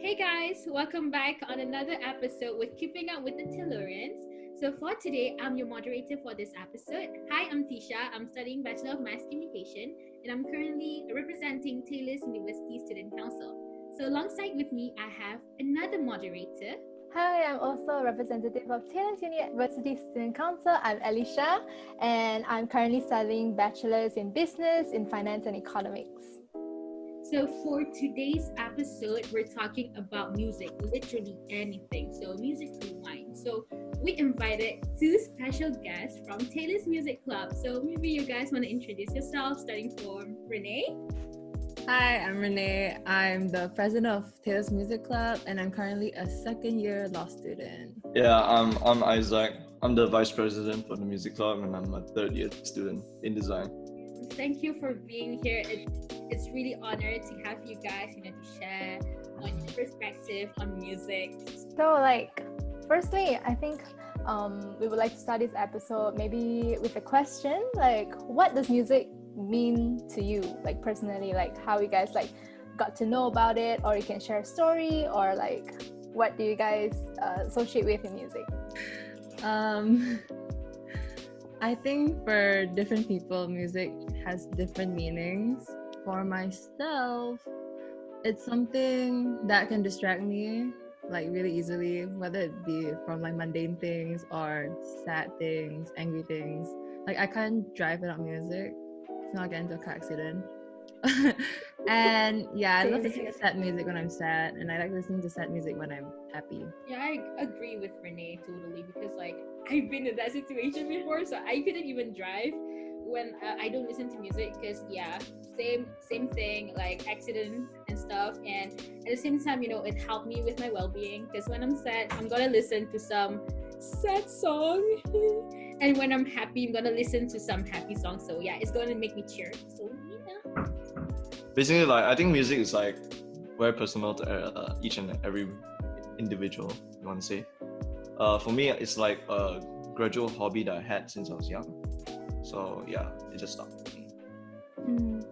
Hey guys, welcome back on another episode with Keeping Up With Taylorians. So for today, I'm your moderator for this episode. Hi, I'm Tisya. I'm studying Bachelor of Mass Communication and I'm currently representing Taylor's University Student Council. So alongside with me, I have another moderator. Hi, I'm also a representative of Taylor's University Student Council. I'm Alicia, and I'm currently studying Bachelor's in Business, in Finance and Economics. So for today's episode, we're talking about music, literally anything. So music rewind. So we invited two special guests from Taylor's Music Club. So maybe you guys want to introduce yourself, starting from Renee. Hi, I'm Renee. I'm the president of Taylor's Music Club, and I'm currently a second-year law student. Yeah, I'm Izac. I'm the vice president for the music club, and I'm a third-year student in design. Thank you for being here. It's really honored to have you guys, to share on your perspective on music. So, firstly, I think we would like to start this episode maybe with a question, what does music mean to you, personally, how you guys got to know about it, or you can share a story, or what do you guys associate with in music? I think for different people, music has different meanings. For myself, it's something that can distract me really easily, whether it be from mundane things or sad things, angry things. I can't drive without music. If not, get into a car accident. And yeah, I love listening to sad music when I'm sad, and I like listening to sad music when I'm happy. Yeah, I agree with Renee totally, because I've been in that situation before, so I couldn't even drive when I don't listen to music, because same thing, accident and stuff. And at the same time, it helped me with my well-being, because when I'm sad, I'm gonna listen to some sad song and when I'm happy, I'm gonna listen to some happy song. So yeah, it's gonna make me cheer. So yeah, basically, I think music is very personal to each and every individual, you want to say. For me, it's a gradual hobby that I had since I was young. So yeah, it just stopped.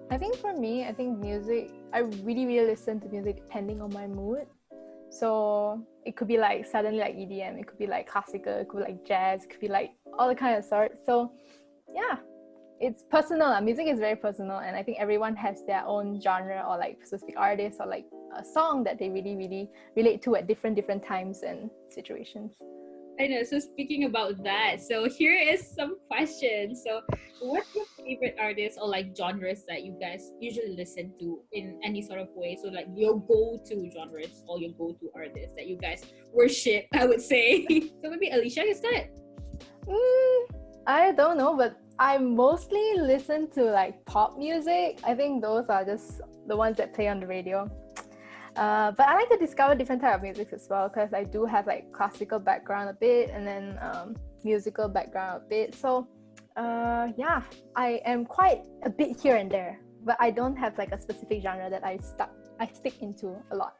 I think for me, music, I really listen to music depending on my mood. So it could be suddenly EDM, it could be classical, it could be jazz, it could be all the kind of sorts. So yeah, it's personal. Music is very personal, and I think everyone has their own genre or specific artist or a song that they really relate to at different times and situations. I know. So speaking about that, so here is some questions. So what's your favorite artists or genres that you guys usually listen to in any sort of way? So your go-to genres or your go-to artists that you guys worship, I would say. So maybe Alicia can start. I don't know, but I mostly listen to pop music. I think those are just the ones that play on the radio. But I like to discover different type of music as well, because I do have classical background a bit, and then musical background a bit. So yeah, I am quite a bit here and there, but I don't have a specific genre that I stick into a lot.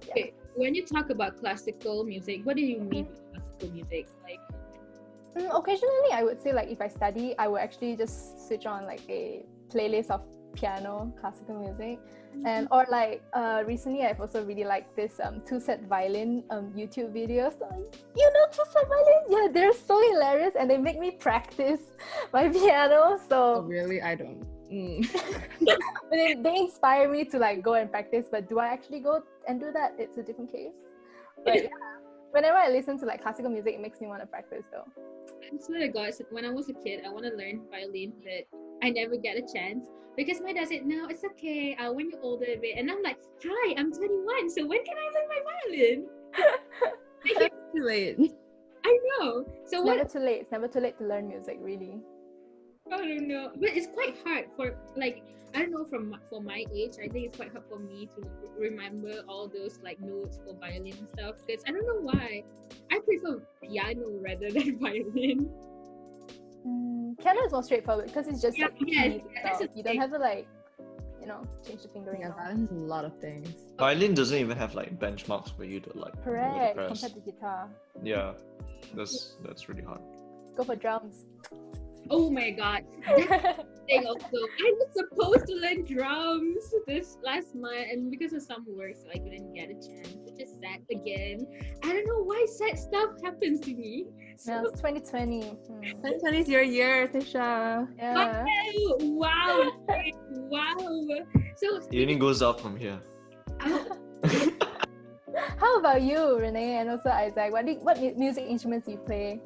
Yeah. Okay, when you talk about classical music, what do you mean by classical music? Occasionally, I would say if I study, I would actually just switch on a playlist of piano classical music. And or recently I've also really liked this two-set violin YouTube videos. Two-set violin? Yeah, they're so hilarious, and they make me practice my piano. So really, I don't. They inspire me to go and practice, but do I actually go and do that? It's a different case. But yeah, whenever I listen to classical music, it makes me want to practice though. I swear to God, when I was a kid, I want to learn violin, but I never get a chance, because my dad said, no, it's okay, when you're older a bit. And I'm like, hi, I'm 21, so when can I learn my violin? It's too late. I know. So it's never too late. It's never too late to learn music, really. I don't know, but it's quite hard for I don't know, for my age, I think it's quite hard for me to remember all those notes for violin and stuff, because I don't know why. I prefer piano rather than violin. Piano is more straightforward because it's just yes, you don't have to change the fingering. Yeah, violin is a lot of things. Violin doesn't even have benchmarks for you to correct press. compared to guitar. Yeah, that's really hard. Go for drums. Oh my god. That's the thing also. I was supposed to learn drums this last month, and because of some work, so I couldn't get a chance, which is sad again. I don't know why sad stuff happens to me. Yeah, So, it's 2020. 2020 is your year, Tisha. Yeah. wow. Wow. So, It only goes up from here. How about you, Renee, and also Izac? What music instruments do you play?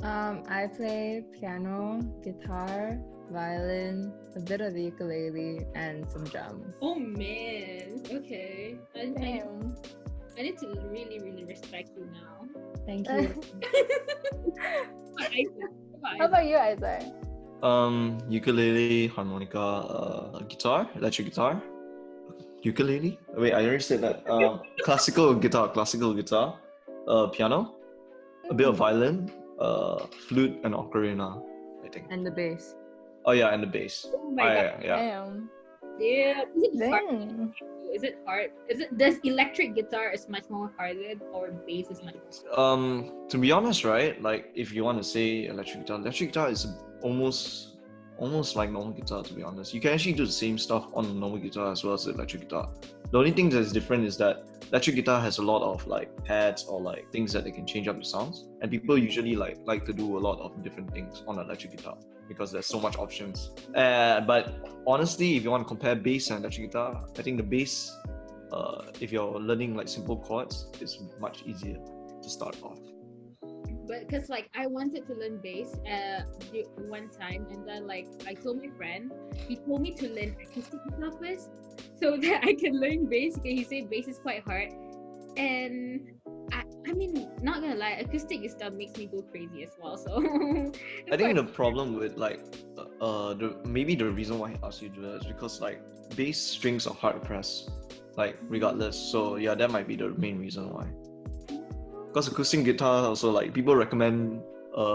I play piano, guitar, violin, a bit of the ukulele, and some drum. oh man. Okay. Damn. I need to really, really respect you now. Thank you. How about you, Isaac? Ukulele, harmonica, guitar, electric guitar, ukulele. Wait, I already said that. Classical guitar, piano, a bit of violin, flute, and ocarina, I think. And the bass. Oh yeah, and the bass. Oh my god. Yeah. Damn. Yeah. Is it hard? Damn. Is it hard? Does electric guitar is much more harder or bass is much more To be honest, right? Like if you want to say electric guitar is almost like normal guitar. To be honest, you can actually do the same stuff on normal guitar as well as the electric guitar. The only thing that's different is that electric guitar has a lot of like pads or like things that they can change up the sounds, and people usually like to do a lot of different things on electric guitar because there's so much options. But honestly, if you want to compare bass and electric guitar, I think the bass, if you're learning like simple chords, is much easier to start off. But because like I wanted to learn bass one time, and then like I told my friend, he told me to learn acoustic guitar first so that I can learn bass, because he said bass is quite hard. And I mean, not gonna lie, acoustic guitar makes me go crazy as well. So I think the problem with like maybe the reason why I asked you to do that is because like bass strings are hard to press, like regardless. So yeah, that might be the main reason why. Because acoustic guitar also, like people recommend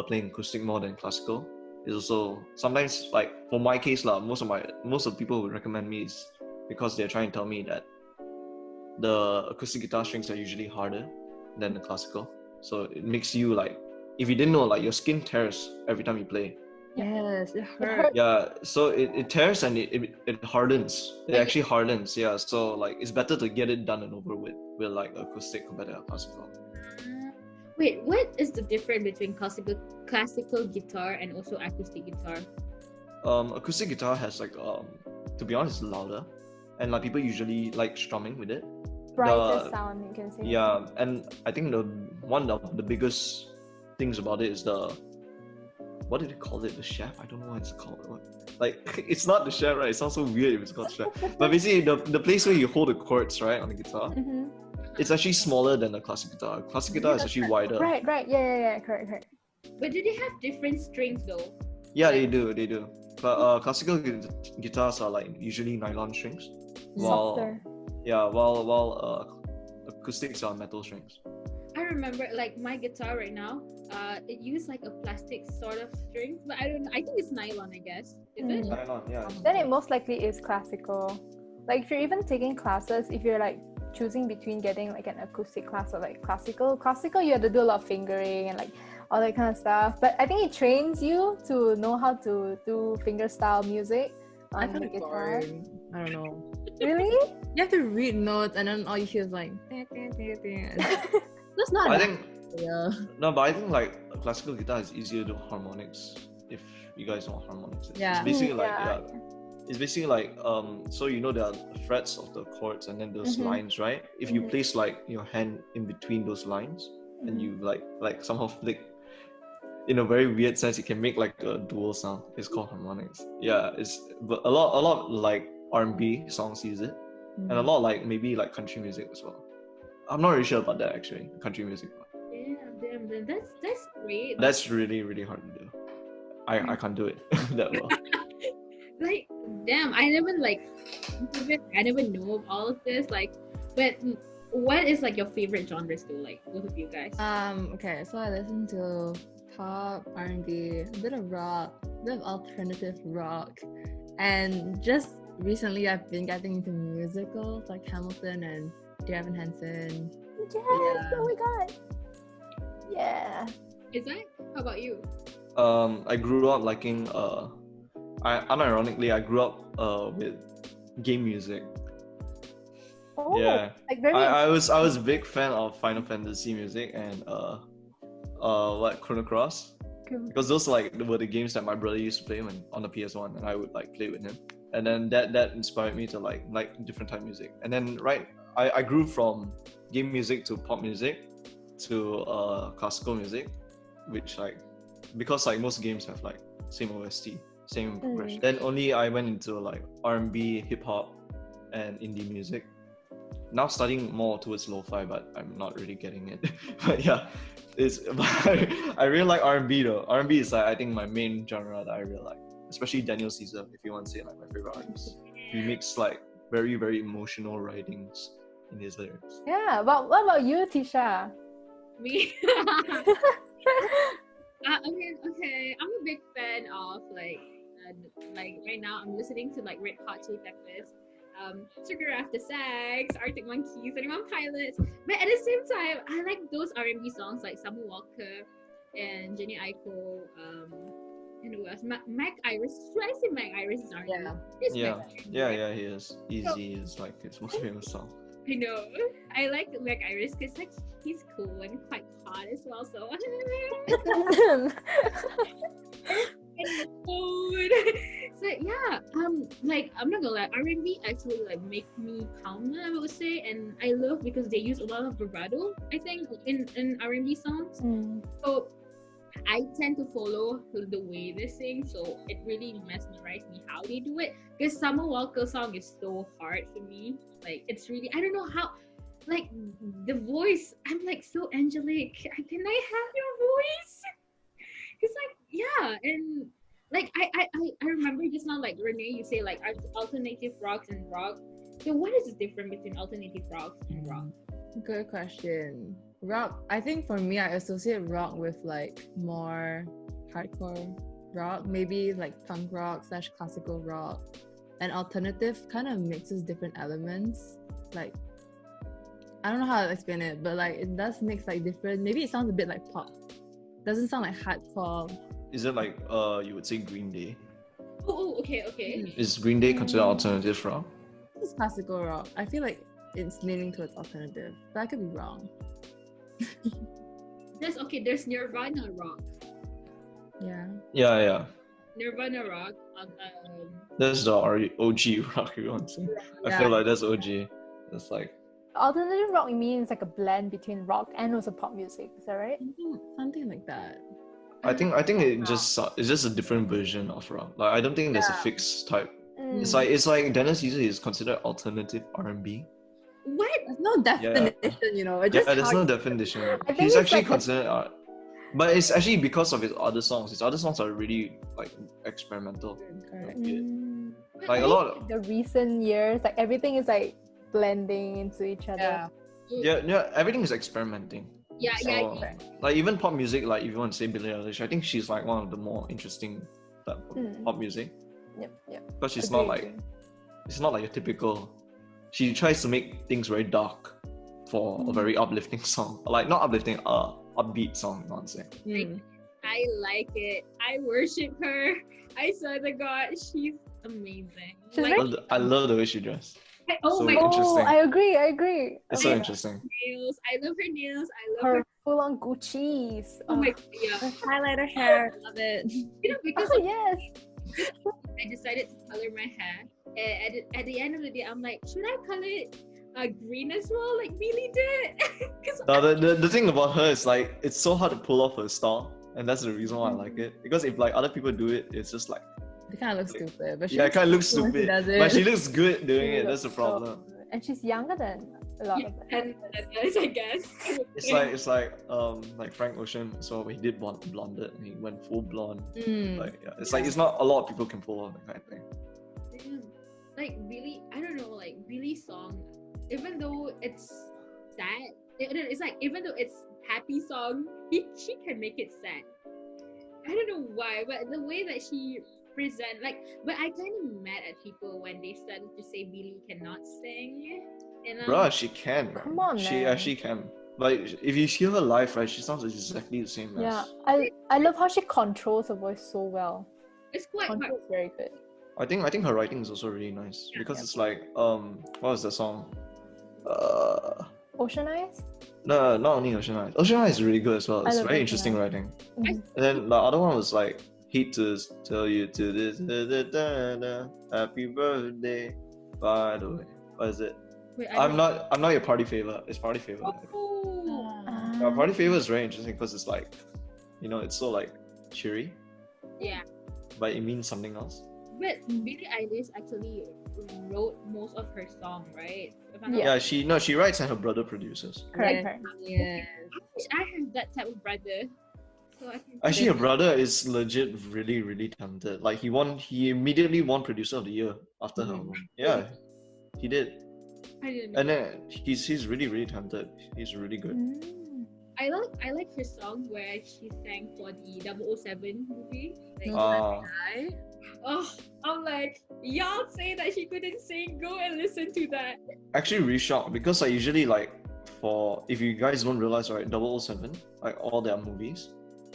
playing acoustic more than classical. It's also sometimes, like for my case lah, most of people would recommend me is because they're trying to tell me that the acoustic guitar strings are usually harder than the classical. So it makes you like, if you didn't know, like your skin tears every time you play. Yes, it hurts. Yeah, so it tears and it hardens. It actually hardens. Yeah, so like it's better to get it done and over with like acoustic compared to classical. Wait, what is the difference between classical guitar and also acoustic guitar? Acoustic guitar has like to be honest, louder, and like people usually like strumming with it. Brighter sound, you can say. Yeah, and I think one of the biggest things about it is what did they call it? The shaft? I don't know what it's called. Like it's not the shaft, right? It sounds so weird if it's called shaft. But basically, the place where you hold the chords, right, on the guitar, it's actually smaller than the classic guitar. Classic guitar is actually wider. Right. Yeah. Correct. But do they have different strings though? Yeah, they do. But classical guitars are like usually nylon strings, Softer. while acoustics are metal strings. I remember like my guitar right now, it used like a plastic sort of strings, but I think it's nylon, I guess. Is it? Nylon, yeah. Then it most likely is classical. Like if you're even taking classes, if you're like choosing between getting like an acoustic class or like classical you have to do a lot of fingering and like all that kind of stuff. But I think it trains you to know how to do fingerstyle music on the guitar. Boring. I don't know. Really? You have to read notes and then all you hear is like that's not I that think no, but I think like classical guitar is easier to do harmonics. If you guys know what harmonics is. Yeah. It's basically it's basically like so you know there are frets of the chords and then those lines, right? If you place like your hand in between those lines and you like somehow flick in a very weird sense, it can make like a dual sound. It's called harmonics. Yeah, but a lot like R&B songs use it, and a lot like maybe like country music as well. I'm not really sure about that actually, country music. Damn, that's great. That's really, really hard to do. I can't do it that well. Like, damn, I never know of all of this. Like, but what is like your favorite genres though? Like both of you guys. Okay, so I listen to pop, R&B, a bit of rock, a bit of alternative rock, and just recently I've been getting into musicals like Hamilton and Dear Evan Hansen. Yes! Oh my god! Yeah. Is that? How about you? I grew up liking unironically I grew up with game music. Oh, Yeah. like very. I was a big fan of Final Fantasy music and Chrono Cross. Cool. Because those were the games that my brother used to play when on the PS1 and I would play with him. And then that inspired me to like different type of music. And then I grew from game music to pop music to classical music, which because most games have same OST, same progression. Then only I went into R&B, hip hop and indie music. Now studying more towards lo-fi, but I'm not really getting it. But yeah, I really like R&B though. R&B is I think my main genre that I really like, especially Daniel Caesar, if you want to say my favorite artist. He makes very very emotional writings in his lyrics. Yeah. What about you, Tisha? Me. Okay. I'm a big fan of right now I'm listening to Red Hot Chili Peppers, Sugar After Sex, Arctic Monkeys, 21 Pilots. But at the same time, I like those R&B songs like Summer Walker and Jenny Aiko. And who else? Mac Iris. Should I say Mac Iris is R&B? Yeah. Yeah. He is. Easy is his most famous song. I know. I like Mac Iris because he's cool and quite hot as well. So. So yeah, I'm not gonna lie, R&B actually make me calmer, I would say, and I love because they use a lot of vibrato, I think, in R&B songs. So I tend to follow the way they sing, so it really mesmerizes me how they do it. Because Summer Walker song is so hard for me. It's really, I don't know how, the voice, I'm so angelic. Can I have your voice? It's yeah, and I remember just now, Renee, you say alternative rocks and rock. So what is the difference between alternative rocks and rock? Good question. Rock, I think for me, I associate rock with more hardcore rock, maybe punk rock / classical rock. And alternative kind of mixes different elements. I don't know how to explain it, but it does mix different. Maybe it sounds a bit like pop. Doesn't sound like hardcore. Is it you would say Green Day? Oh, okay. Is Green Day considered alternative rock? This is classical rock. I feel like it's leaning towards alternative, but I could be wrong. There's Nirvana rock. Yeah. Nirvana rock. That's the OG rock you want to say. I feel that's OG. It's alternative rock means a blend between rock and also pop music. Is that right? Something like that. I think it's just a different version of rock. I don't think there's a fixed type. It's like Dennis Caesar is considered alternative R&B. What? There's no definition, there's no definition. He's actually considered art. But it's actually because of his other songs. His other songs are really experimental. Correct. A lot of the recent years, everything is blending into each other. Yeah, everything is experimenting. Yeah. Even pop music, if you want to say Billie Eilish, I think she's one of the more interesting type of pop music. Yep. Because she's it's not a typical. She tries to make things very dark for a very uplifting song. Not uplifting, upbeat song, not saying. I like it. I worship her. I swear to God, she's amazing. I love the way she dresses. I agree. It's so interesting. Nails. I love her nails. I love her full-on Gucci's. Oh my God, yeah. Highlighter hair. Love it. Because yes. I decided to color my hair. And at the end of the day, I'm should I color it green as well, like Billy did? The thing about her is it's so hard to pull off her style, and that's the reason why I like it. Because if other people do it, it's just it kind of looks stupid. But it kind of looks stupid. But she looks good doing it. That's the problem. And she's younger than a lot of them. And I guess. It's like Frank Ocean. So he did blonde, and he went full blonde. It's not a lot of people can pull off that kind of thing. Damn. Billy, I don't know, Billy's song, even though it's sad, it's even though it's happy song, she can make it sad. I don't know why, but the way that she present, but I kind of mad at people when they started to say Billy cannot sing. And Bruh, she can. Come on, She man. actually can. Like if you hear her live, right, she sounds exactly the same Yeah, as. I love how she controls her voice so well. It's quite hard. Controls very good. I think her writing is also really nice because Yeah. it's like what was the song? Ocean Eyes? No, not only Ocean Eyes. Ocean Eyes is really good as well. I It's love very Ocean interesting Eyes. writing. Mhm. And then the other one was like hate to tell you to this happy birthday. By the way, what is it? Wait, I'm not your party favor. It's party favor. Oh. Yeah, party favor is very interesting because it's like, you know, it's so like cheery, Yeah. but it means something else. But Billie Eilish actually wrote most of her song, right? If I'm not Yeah. Yeah, she writes and her brother produces. Correct, Yes. correct. Yes. I wish I have that type of brother. So I can Actually, her brother is legit really, really talented. Like he immediately won producer of the year after her album. Yeah, he did. I didn't know. And then he's really, really talented. He's really good. Mm. I like her song where she sang for the 007 movie. Like, Hi. oh, I'm like, y'all say that she couldn't sing, go and listen to that. Actually really shocked because I usually like if you guys don't realize, right, 007, like all their movies,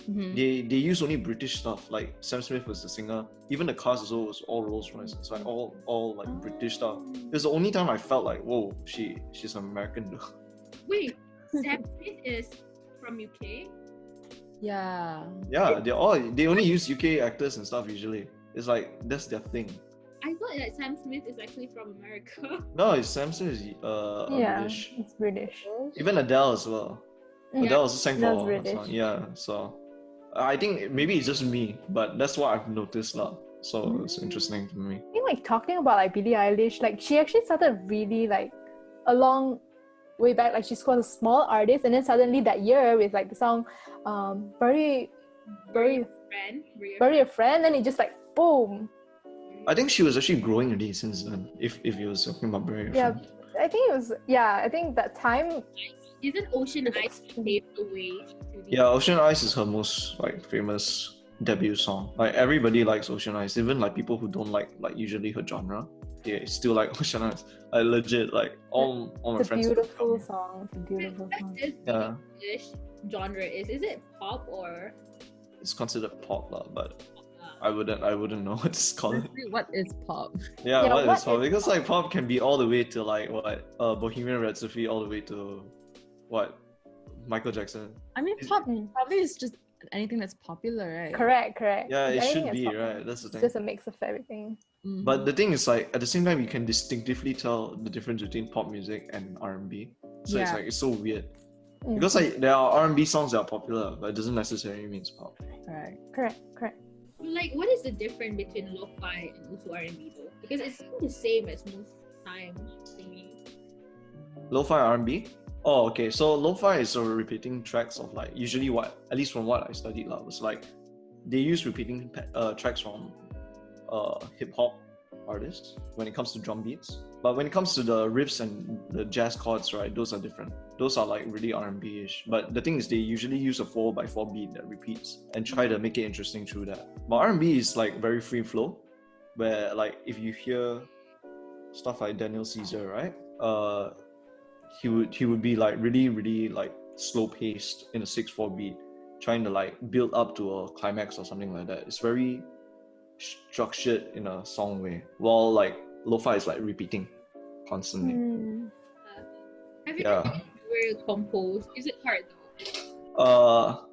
Mhm. they use only British stuff. Like Sam Smith was the singer, even the cast as well was all Rolls Royce. It's like all like British stuff. It was the only time I felt like, whoa, she's American though. Wait, Sam Smith is from UK? Yeah. Yeah, they only use UK actors and stuff usually. It's like that's their thing. I thought that Sam Smith is actually from America. No, it's Sam Smith is Yeah, British. it's British. Even Adele as well. Mm. Adele also sang Adele's for British. yeah. So I think maybe it's just me, but that's what I've noticed lah. So it's interesting to me. I think like talking about like Billie Eilish, like she actually started really like a long way back. Like she was a small artist, and then suddenly that year with like the song, Bury a Friend, then it just like boom. I think she was actually growing already since then. If you was talking about Barry. Yeah, I think it was. Yeah, I think that time. Isn't Ocean Eyes paved the way to the Yeah, Ocean Eyes is her most like famous debut song. Like everybody likes Ocean Eyes, even like people who don't like usually her genre, they still like Ocean Eyes. I legit like all my It's a friends. beautiful song. It's a beautiful song. What is Yeah. the English genre is it pop or It's considered pop lah, but I wouldn't know what to call it. Honestly, what is pop? Yeah, Yeah, what what is pop? is Because like pop can be all the way to like what Bohemian Rhapsody, all the way to what Michael Jackson. I mean, Is- pop probably is just anything that's popular, right? Correct. Yeah, it I think should it's be pop. right. That's the It's thing. just a mix of everything. Mhm. But the thing is, like, at the same time, you can distinctively tell the difference between pop music and R&B. So it's Yeah. like, it's so weird. Mm. Because like, there are R&B songs that are popular, but it doesn't necessarily mean it's pop. Right. Correct. like what is the difference between lo-fi and also R&B though? Because it's the same as most time to me. Lo-fi R&B? Oh, okay. So lo-fi is repeating tracks of like, usually what, at least from what I studied, was like, they use repeating tracks from hip-hop artists when it comes to drum beats. But when it comes to the riffs and the jazz chords, right, those are different. Those are like really R&B-ish. But the thing is, they usually use a 4x4 beat that repeats and try to make it interesting through that. But R&B is like very free flow, where like if you hear stuff like Daniel Caesar, right, he would be like really like slow paced in a 6/4 beat, trying to like build up to a climax or something like that. It's very structured in a song way, while like lo-fi is like repeating constantly. Mm. Have you Yeah. ever composed? Is it hard though?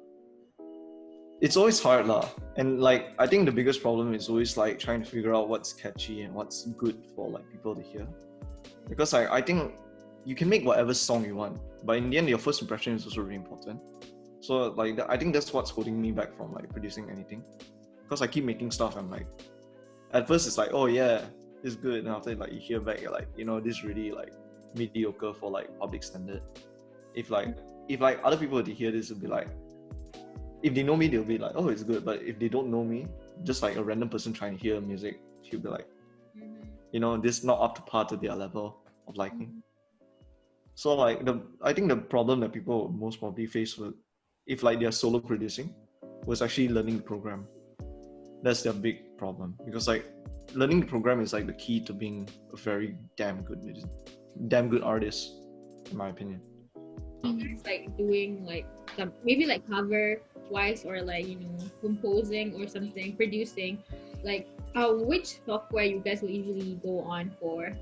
It's always hard lah, and like I think the biggest problem is always like trying to figure out what's catchy and what's good for like people to hear, because I think you can make whatever song you want, but in the end your first impression is also really important. So like I think that's what's holding me back from like producing anything, because I keep making stuff and like at first it's like, oh yeah, it's good, and after like you hear back, you're like, you know, this is really like mediocre for like public standard. If like other people were to hear this, it'd be like, if they know me, they'll be like, oh, it's good. But if they don't know me, just like a random person trying to hear music, she'll be like, you know, this is not up to par to their level of liking. So like I think the problem that people most probably face with, if like they're solo producing, was actually learning the program. That's their big problem, because like learning the program is like the key to being a very damn good artist, in my opinion. you guys like doing like some maybe like cover wise or like composing or something, producing, like which software you guys will usually go on for?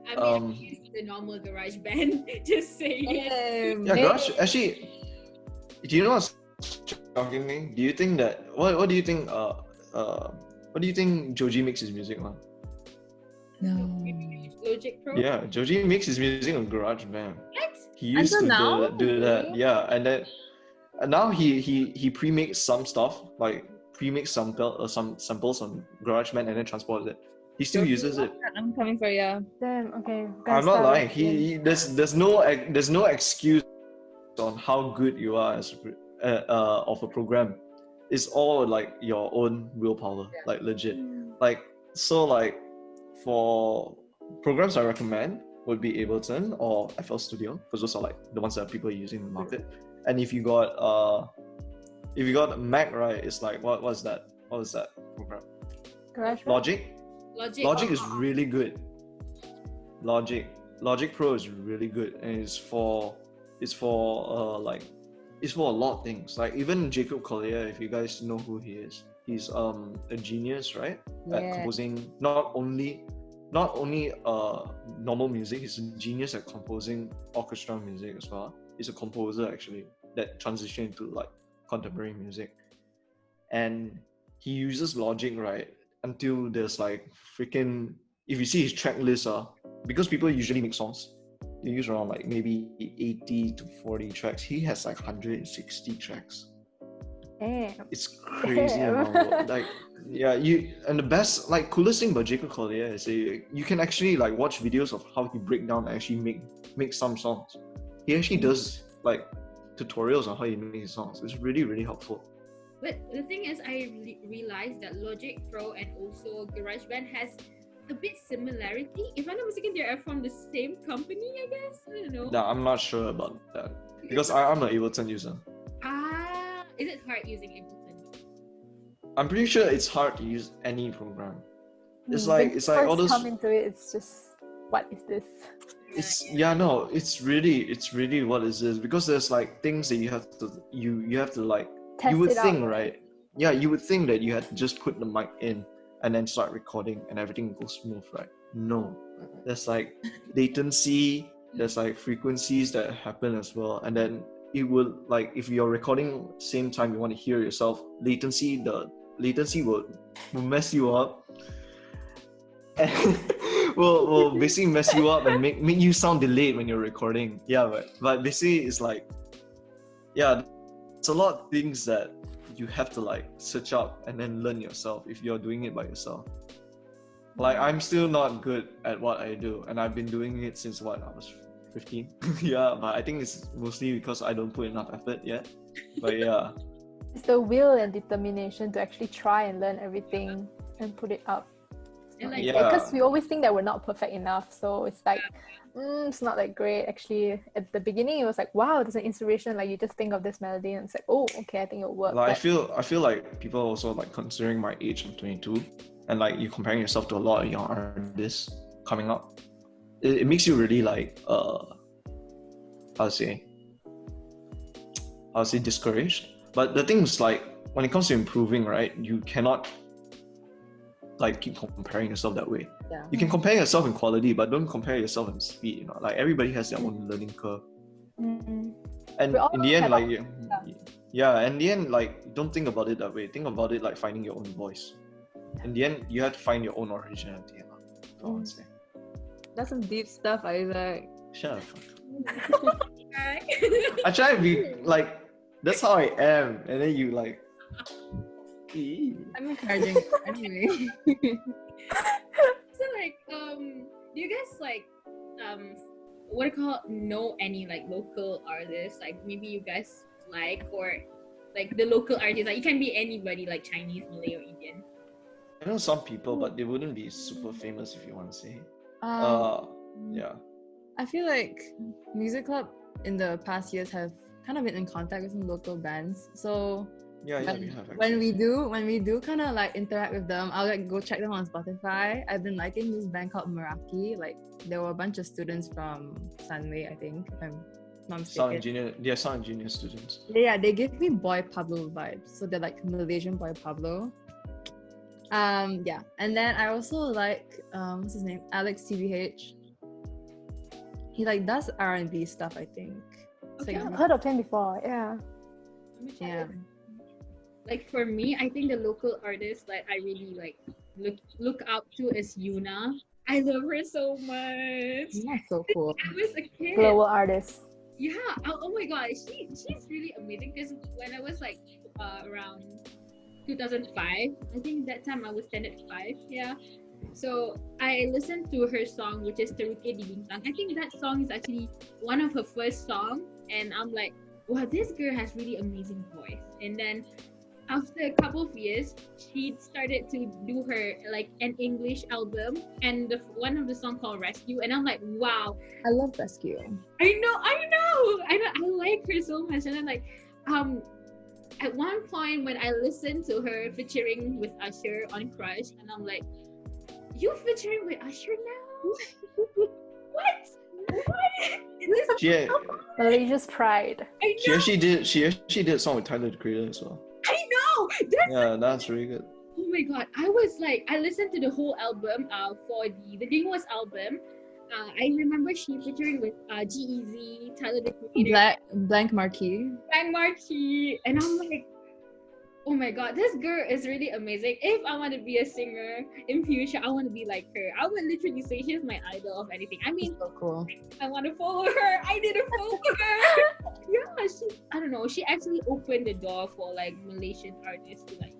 I mean, I'm used to the normal garage band, just saying. Yeah, garage. Actually, do you know what's shocking me? Do you think that what do you think? What do you think Joji makes his music on? No. Logic Pro. Yeah, Joji makes his music on GarageBand. What? He used to now? do that. Yeah, and now he pre-makes some stuff, like pre-makes some samples on GarageBand and then transports it. He still uses it. I'm coming for you. Damn. Okay. I'm not lying. There's no excuse on how good you are as of a program. It's all like your own willpower, like legit. Like so, like for programs I recommend would be Ableton or FL Studio, because those are like the ones that people are using in the market. And if you got Mac, right, it's like what is that program? Logic is really good. Logic Pro is really good, and it's for a lot of things. Like even Jacob Collier, if you guys know who he is, he's a genius, right? At composing not only normal music, he's a genius at composing orchestral music as well. He's a composer actually that transitioned into like contemporary music, and he uses Logic, right, until there's like freaking, if you see his track list, because people usually make songs, they use around like maybe 80 to 40 tracks. He has like 160 tracks. Damn. It's crazy amount of work. Like and the best, like coolest thing about Jacob Collier is you can actually like watch videos of how he break down and actually make some songs. He actually does like tutorials on how he makes songs. It's really, really helpful. But the thing is, I realized that Logic Pro and also GarageBand has a bit similarity. If I'm not mistaken, they are from the same company, I guess. I don't know. No, I'm not sure about that because I'm an Ableton user. Is it hard using Ableton? I'm pretty sure it's hard to use any program. It's like all those come into it. It's just, what is this? It's really what is this? Because there's like things that you have to like. Test you would it think, out. right? Yeah, you would think that you had to just put the mic in and then start recording and everything goes smooth, right? No, there's like latency. There's like frequencies that happen as well, and then it will like if you're recording same time you want to hear yourself, the latency will mess you up. And will basically mess you up and make you sound delayed when you're recording. Yeah, but basically it's like, yeah, it's a lot of things that you have to like search up and then learn yourself if you're doing it by yourself. Like I'm still not good at what I do, and I've been doing it since I was 15. Yeah, but I think it's mostly because I don't put enough effort yet. But yeah. It's the will and determination to actually try and learn everything and put it up. Because we always think that we're not perfect enough, so it's like it's not that great. Actually, at the beginning it was like, wow, there's an inspiration, like you just think of this melody and it's like, oh, okay, I think it'll work. Like, I feel like people also like, considering my age, I'm 22, and like you comparing yourself to a lot of young artists coming up, it makes you really like I'll say discouraged. But the thing is, like, when it comes to improving, right, you cannot like keep comparing yourself that way. Yeah. You can compare yourself in quality, but don't compare yourself in speed. You know, like everybody has their own learning curve. Mm-hmm. And in the end, like in the end, like don't think about it that way. Think about it like finding your own voice. In the end, you have to find your own originality. That's all I say. That's some deep stuff, Izac. Shut up. I try to be like, that's how I am, and then you like. I'm encouraging anyway. So like, do you guys like, what do you call, know any like local artists? Like maybe you guys like, or like the local artists, like it can be anybody, like Chinese, Malay, or Indian. I know some people, but they wouldn't be super famous if you want to say. Yeah. I feel like Music Club in the past years have kind of been in contact with some local bands. So Yeah, we have actually. When we do kind of like interact with them, I'll like go check them on Spotify. I've been liking this band called Meraki. Like there were a bunch of students from Sunway, I think, if I'm not mistaken. Sound engineer students. Yeah, they give me Boy Pablo vibes. So they're like Malaysian Boy Pablo. Yeah, and then I also like what's his name? Alex TBH. He like does R&B stuff, I think. So Okay. I've heard of him before. Yeah. Let me check yeah. it. Like for me, I think the local artist that I really like look up to is Yuna. I love her so much. That's so cool. I was a kid. Global artist. Yeah. Oh my god, she's really amazing. Because when I was like around 2005, I think that time I was 10 at 5. Yeah. So I listened to her song, which is Teruke di Bintang. I think that song is actually one of her first songs, and I'm like, wow, this girl has really amazing voice. And then after a couple of years, she started to do her like an English album, and one of the song called Rescue, and I'm like, wow, I love Rescue. I know, I like her so much. And then like, at one point when I listened to her featuring with Usher on Crush, and I'm like, you featuring with Usher now? What? She Malaysia's pride. I know. she actually did a song with Tyler the Creator as well. I know. That's really good. Oh my god, I was like, I listened to the whole album for the Dingwas album. I remember she featuring with G-Eazy, Tyler the Creator, Blank Marquee. Bang Marquee, and I'm like, oh my god, this girl is really amazing. If I want to be a singer in future, I want to be like her. I would literally say she's my idol of anything. I mean, So cool. I want to follow her. I need to follow her. Yeah, I don't know. She actually opened the door for like Malaysian artists to like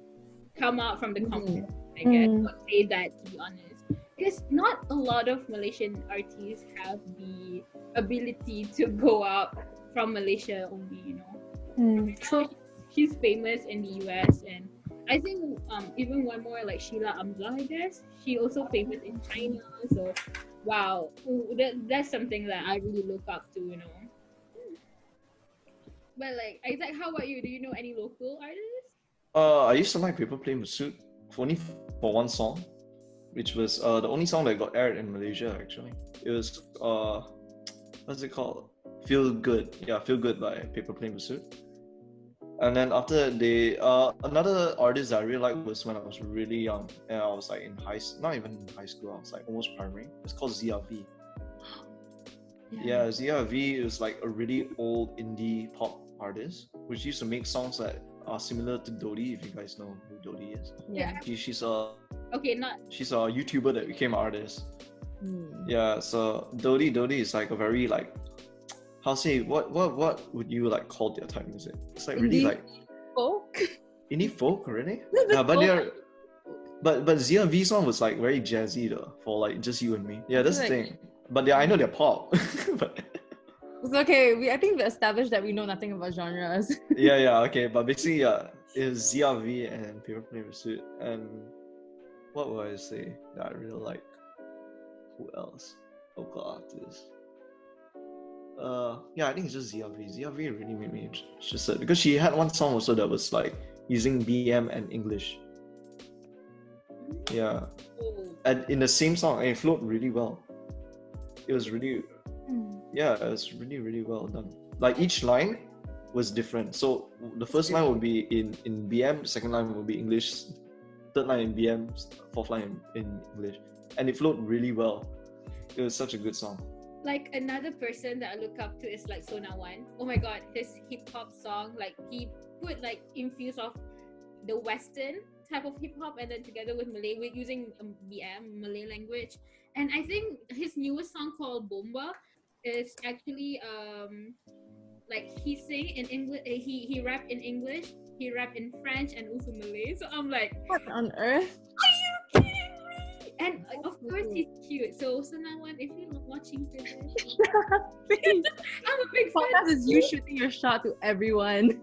come out from the comfort. I guess I'll say that, to be honest. Because not a lot of Malaysian artists have the ability to go out from Malaysia only, you know. True. She's famous in the US, and I think even one more like Sheila Amla, I guess. She also famous in China. So wow, that's something that I really look up to, you know. But like, Izac, how about you? Do you know any local artists? I used to like People Play Masud only for one song, which was the only song that got aired in Malaysia actually. It was what's it called? Feel Good. Yeah, Feel Good by People Play Masud. And then after they another artist that I really liked was when I was really young, and I was like in not even in high school, I was like almost primary. It's called ZRV. Yeah, ZRV is like a really old indie pop artist which used to make songs that are similar to Dodie, if you guys know who Dodie is. Yeah. She's a YouTuber that became an artist. Yeah, so Dodie is like a very like, how say, what would you like call their type of music? It's like really like folk. Indie folk, really? Yeah, but they're but ZRV song was like very jazzy though, for like just you and me. Yeah, that's the thing. But I know they're pop. But it's okay. I think we established that we know nothing about genres. yeah, okay. But basically, yeah, it was ZRV and People Play Masud. And what would I say that I really like? Who else? Local artists. Yeah, I think it's just ZRV. ZRV really made me interested because she had one song also that was like using BM and English. Yeah, and in the same song, it flowed really well. It was really, yeah, it was really, really well done. Like each line was different. So the first line would be in BM, second line would be English, third line in BM, fourth line in English, and it flowed really well. It was such a good song. Like another person that I look up to is like Sonawan. Oh my god, his hip hop song, like he put like infuse of the Western type of hip hop and then together with Malay, with using BM, Malay language. And I think his newest song called Bomba is actually like he sing in English, he rap in English, he rap in French and also Malay. So I'm like, what on earth? Are you kidding me? And of course he's cute. So Sonawan, if you're not watching for this, I'm a big fan. Podcast is you shooting your shot to everyone.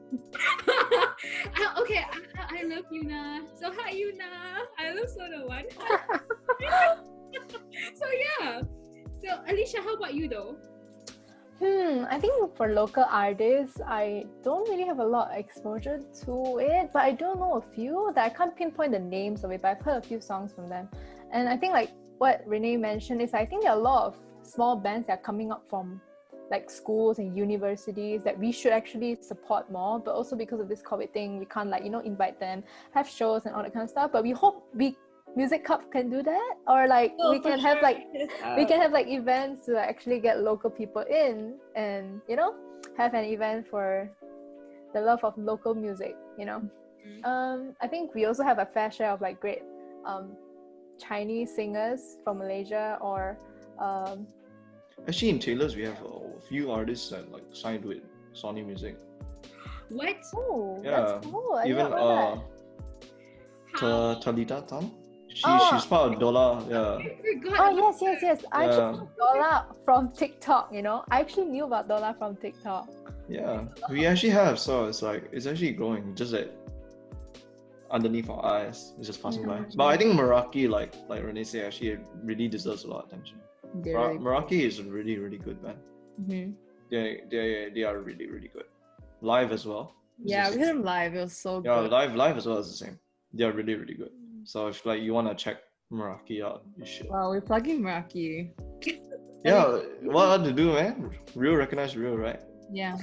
Okay, I love Yuna. So hi Yuna. I love Sonawan. So yeah. So Alicia, how about you though? I think for local artists, I don't really have a lot of exposure to it, but I do know a few that I can't pinpoint the names of it, but I've heard a few songs from them. And I think like what Renee mentioned is I think there are a lot of small bands that are coming up from like schools and universities that we should actually support more, but also because of this COVID thing, we can't like, invite them, have shows and all that kind of stuff. But we hope Music Cup can do that, or like we can have like events to actually get local people in and have an event for the love of local music. I think we also have a fair share of like great Chinese singers from Malaysia, or Actually, in Taylor's, we have a few artists that like signed with Sony Music. What? oh, Yeah, that's cool. I even didn't know How? Talita Tan. Oh. She's part of Dola. Yeah. I forgot. that. Yes. I actually Yeah. know Dola from TikTok. I actually knew about Dola from TikTok. Yeah, we actually have. So it's actually growing. Just that underneath our eyes, it's just passing by. But I think Meraki, like Renee said, actually really deserves a lot of attention. Meraki is a really, really good band. Mm-hmm. They are really, really good. Live as well. Yeah, we heard them live. It was so Yeah, good. live as well is the same. They are really, really good. So if like you wanna check Meraki out, you should. Wow, we're plugging Meraki. Yeah, what to do, man? Real recognize real, right? Yeah.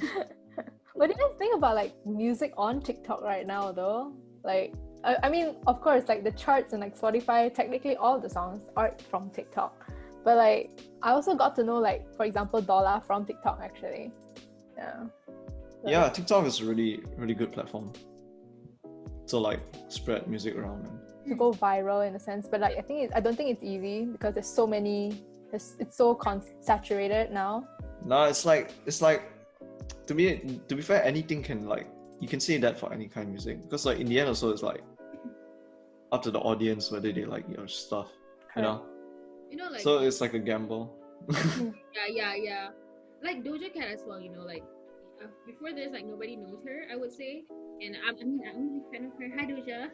What do you guys think about like music on TikTok right now though? Like, I mean, of course, like the charts and like Spotify, technically all the songs are from TikTok. But like, I also got to know like, for example, Dola from TikTok actually. Yeah. So, Yeah, TikTok is a really, really good platform. So like spread music around, man. to go viral in a sense, but like I don't think it's easy because there's so many. It's so saturated now. No, it's like to be fair, anything can like you can say that for any kind of music because like in the end also it's like up to the audience whether they like your stuff, Like So it's like a gamble. yeah. Like Doja Cat as well, like before this, like nobody knows her, I would say, and I'm a big fan of her. Hi Doja.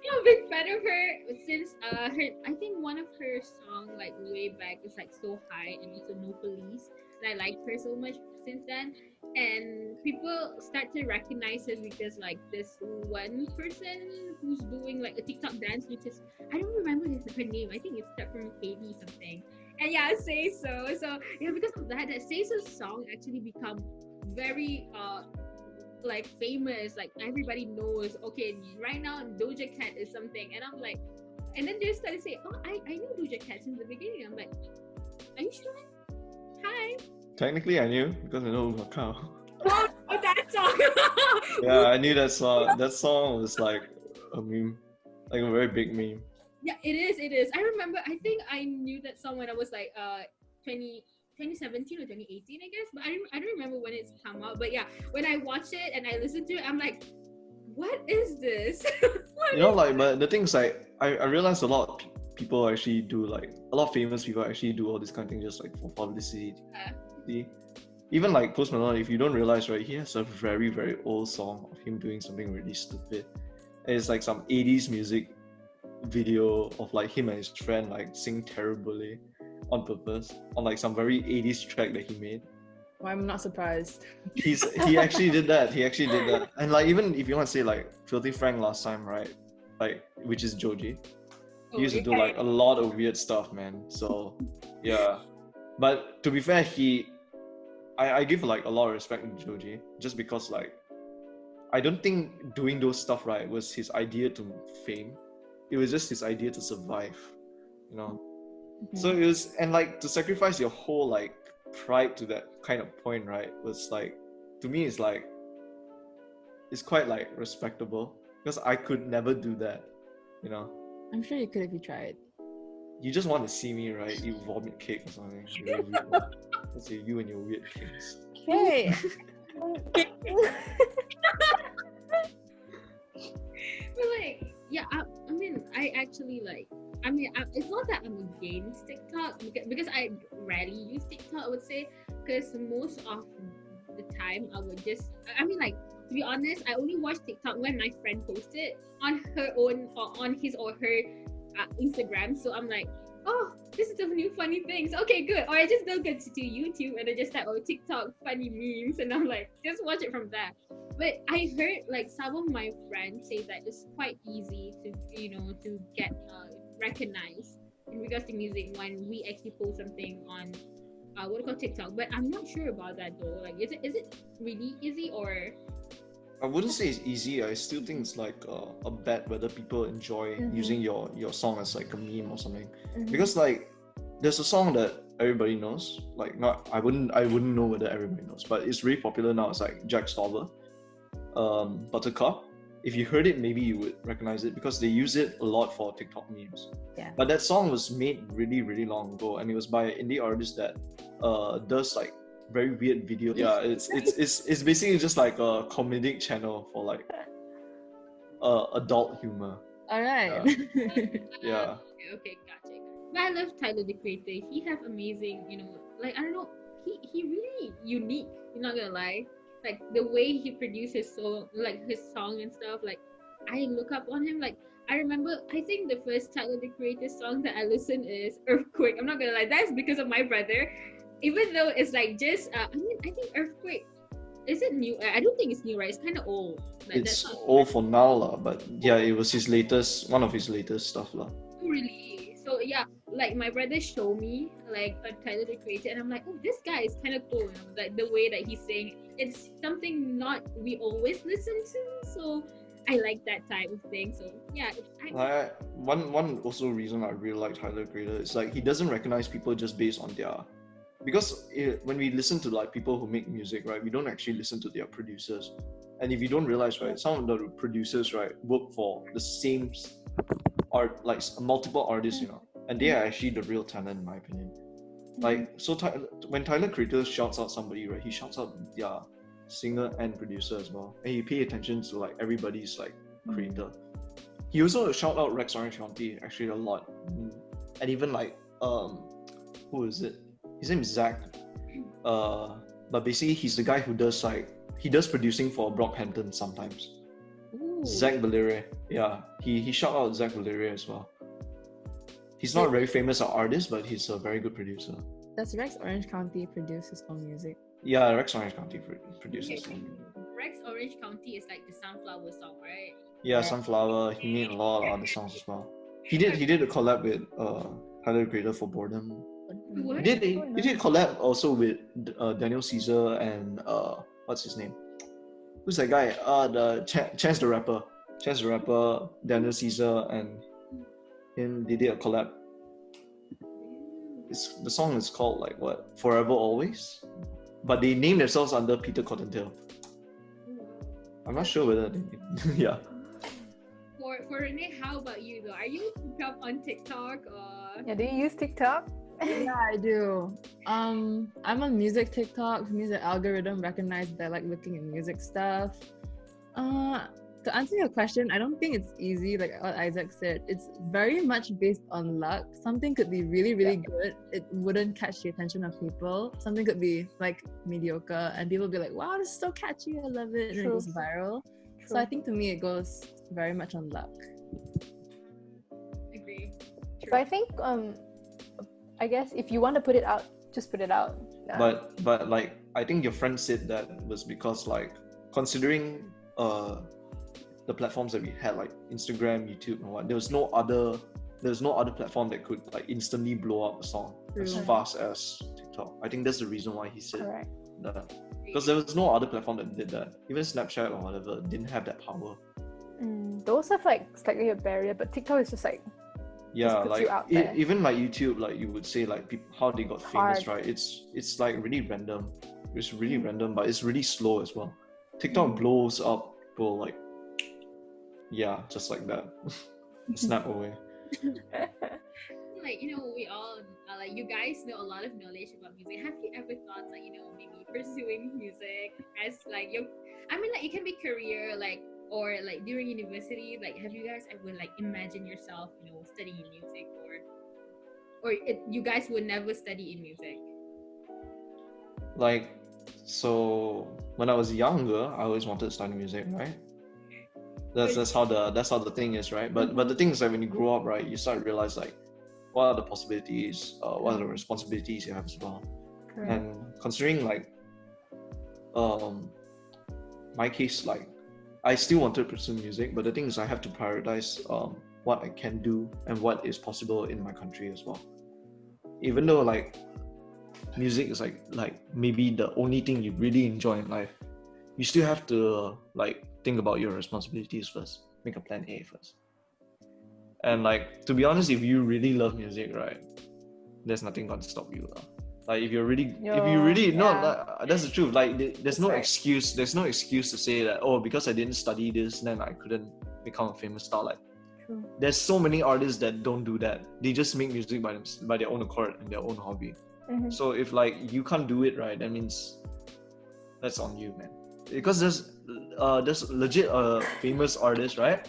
I'm a big fan of her since I think one of her songs like way back is like So High and also No Police. And I liked her so much since then, and people start to recognize her because like this one person who's doing like a TikTok dance, which is I don't remember her name. I think it's start from Katie something. And yeah, Say So. So yeah, because of that Say So song actually become very like famous. Like everybody knows. Okay, right now Doja Cat is something, and I'm like, and then they started saying, "Oh, I know Doja Cat since the beginning." I'm like, "Are you sure?" Hi. Technically, I knew because I know Macau. Oh, that song. Yeah, I knew that song. That song was like a meme, like a very big meme. Yeah, it is. I remember. I think I knew that song when I was like 2017 or 2018, I guess. But I don't remember when it's come out. But yeah, when I watched it and I listened to it, I'm like, what is this? But the thing is like I realized a lot of people actually do like a lot of famous people actually do all this kind of thing just like for publicity. Even like Post Malone, if you don't realize, right, he has a very, very old song of him doing something really stupid. And it's like some 80s music video of like him and his friend like sing terribly on purpose on like some very 80s track that he made. Well, I'm not surprised. He actually did that. And like even if you want to say like Filthy Frank last time, right? Like which is Joji. He used to do like a lot of weird stuff, man. So yeah. But to be fair, I give like a lot of respect to Joji just because like I don't think doing those stuff right was his idea to fame. It was just his idea to survive, Mm-hmm. So it was, and like to sacrifice your whole like pride to that kind of point, right, was like, to me it's like it's quite like respectable because I could never do that, I'm sure you could if you tried. You just want to see me, right? You vomit cake or something. Let's say you and your weird cakes. Hey. But like, yeah, I mean, I actually like. I mean, it's not that I'm against TikTok because I rarely use TikTok. I would say because most of the time I would just. I mean, like to be honest, I only watch TikTok when my friend posted on her own or on his or her Instagram. So I'm like, oh, this is a new funny things. Okay, good. Or I just go to YouTube and I just type, oh, TikTok funny memes, and I'm like, just watch it from there. But I heard like some of my friends say that it's quite easy to to get recognized in regards to music when we actually post something on what we call TikTok. But I'm not sure about that though. Like, is it really easy or? I wouldn't say it's easy. I still think it's like a bet whether people enjoy using your song as like a meme or something. Because like there's a song that everybody knows. Like not I wouldn't know whether everybody knows, but it's really popular now. It's like Jack Stauber, Buttercup. If you heard it, maybe you would recognize it because they use it a lot for TikTok memes. Yeah. But that song was made really, really long ago, and it was by an indie artist that does like very weird video. Yeah, it's basically just like a comedic channel for like adult humor. All right. Yeah. Okay, gotcha. But I love Tyler the Creator. He have amazing, like I don't know, he really unique. You're not gonna lie. Like the way he produces his song and stuff. Like I look up on him. Like I remember, I think the first Tyler the Creator song that I listened is Earthquake. I'm not gonna lie, that's because of my brother. Even though it's like just, I think Earthquake, is it new? I don't think it's new, right? It's kind of old. Like, it's old for now, lah. But yeah, it was one of his latest stuff, lah. Oh, really? So yeah, like my brother showed me like a Tyler the Creator, and I'm like, oh, this guy is kind of cool. Like the way that he's saying, it's something not we always listen to. So I like that type of thing. So yeah, one also reason I really like Tyler the Creator is like he doesn't recognize people just based on their. Because when we listen to like people who make music, right, we don't actually listen to their producers. And if you don't realize, right, some of the producers, right, work for the same art, like multiple artists, and they are actually the real talent in my opinion. Like, so when Tyler Creator shouts out somebody, right, he shouts out their singer and producer as well. And he pay attention to like everybody's like creator. He also shout out Rex Orange County actually a lot. And even like, who is it? His name is Zach, but basically he's the guy who does producing for Brockhampton sometimes. Ooh. Zach Valeria, yeah, he shout out Zach Valeria as well. He's not a very famous artist, but he's a very good producer. Does Rex Orange County produce his own music? Yeah, Rex Orange County produces his own music. Rex Orange County is like the Sunflower song, right? Yeah, Sunflower. He made a lot of other songs as well. He did a collab with Tyler the Creator for Boredom. He did collab also with Daniel Caesar and what's his name? Who's that guy? The Chance the Rapper. Chance the Rapper, Daniel Caesar, and him. They did a collab. The song is called like what? Forever Always, but they named themselves under Peter Cottontail. I'm not sure whether they yeah. For Renee, how about you though? Are you up on TikTok or? Yeah, do you use TikTok? Yeah, I do. I'm on music TikTok. Music algorithm recognized that I like looking at music stuff. To answer your question, I don't think it's easy. Like what Izac said, it's very much based on luck. Something could be really, really good. It wouldn't catch the attention of people. Something could be like mediocre, and people will be like, "Wow, this is so catchy! I love it!" And it goes viral. True. So I think to me, it goes very much on luck. Agree. True. But I think I guess if you want to put it out, just put it out. Yeah. But like I think your friend said that was because like considering the platforms that we had like Instagram, YouTube, and what, there was no other platform that could like instantly blow up a song as fast as TikTok. I think that's the reason why he said that. Because there was no other platform that did that. Even Snapchat or whatever didn't have that power. Those have like slightly a barrier, but TikTok is just like like even like YouTube, like you would say like how they got famous, right? It's like really random. It's really random, but it's really slow as well. TikTok blows up people like just like that. Snap away. Like we all like you guys know a lot of knowledge about music. Have you ever thought like maybe pursuing music as like it can be career like or like during university, like have you guys ever like imagine yourself studying music or you guys would never study in music? Like, so when I was younger, I always wanted to study music, right? That's how the thing is, right? But the thing is that when you grow up, right, you start to realize like, what are the possibilities, what are the responsibilities you have as well. Correct. And considering like my case, like I still wanted to pursue music, but the thing is I have to prioritize what I can do and what is possible in my country as well. Even though like music is like maybe the only thing you really enjoy in life, you still have to like think about your responsibilities first, make a plan A first. And like, to be honest, if you really love music, right, there's nothing gonna stop you. Like if you really that's the truth. Like there's That's no right. excuse. There's no excuse to say that, oh, because I didn't study this, then I couldn't become a famous star. Like True. there's so many artists that don't do that. They just make music by their own accord and their own hobby. Mhm. So if like you can't do it, right, that means that's on you, man. Because there's legit famous artist, right?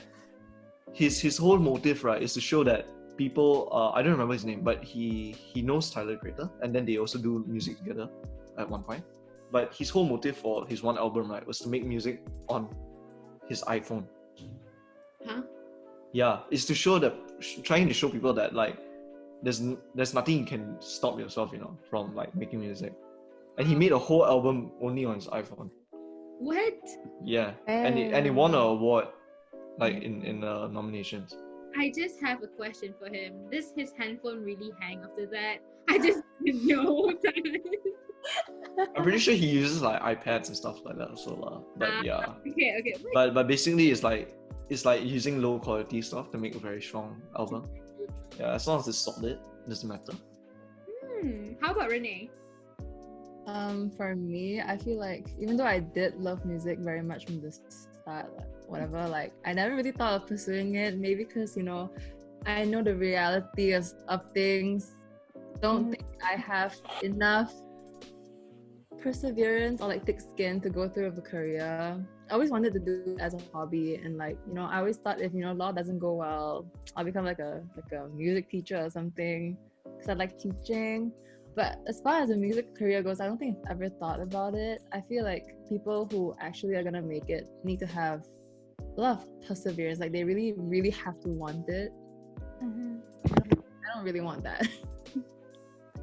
His whole motive, right, is to show that people, I don't remember his name, but he knows Tyler the Creator, and then they also do music together at one point. But his whole motive for his one album, right, was to make music on his iPhone. Huh? Yeah, it's to show that, trying to show people that like there's nothing you can stop yourself, you know, from like making music. And he made a whole album only on his iPhone. What? Yeah, and he won an award, like in nominations. I just have a question for him. Does his handphone really hang after that? I just didn't know that. I'm pretty sure he uses like iPads and stuff like that. So, but yeah. Okay. But basically, it's like using low quality stuff to make a very strong album. Yeah, as long as it's solid, it doesn't matter. How about Renee? For me, I feel like even though I did love music very much from the start, like whatever, like I never really thought of pursuing it. Maybe because, you know, I know the reality of things. Don't think I have enough perseverance or like thick skin to go through with a career. I always wanted to do it as a hobby, and like, you know, I always thought if, you know, law doesn't go well, I'll become like a music teacher or something, because I like teaching. But as far as a music career goes, I don't think I've ever thought about it. I feel like people who actually are gonna make it need to have a lot of perseverance. Like they really, really have to want it. I don't really want that.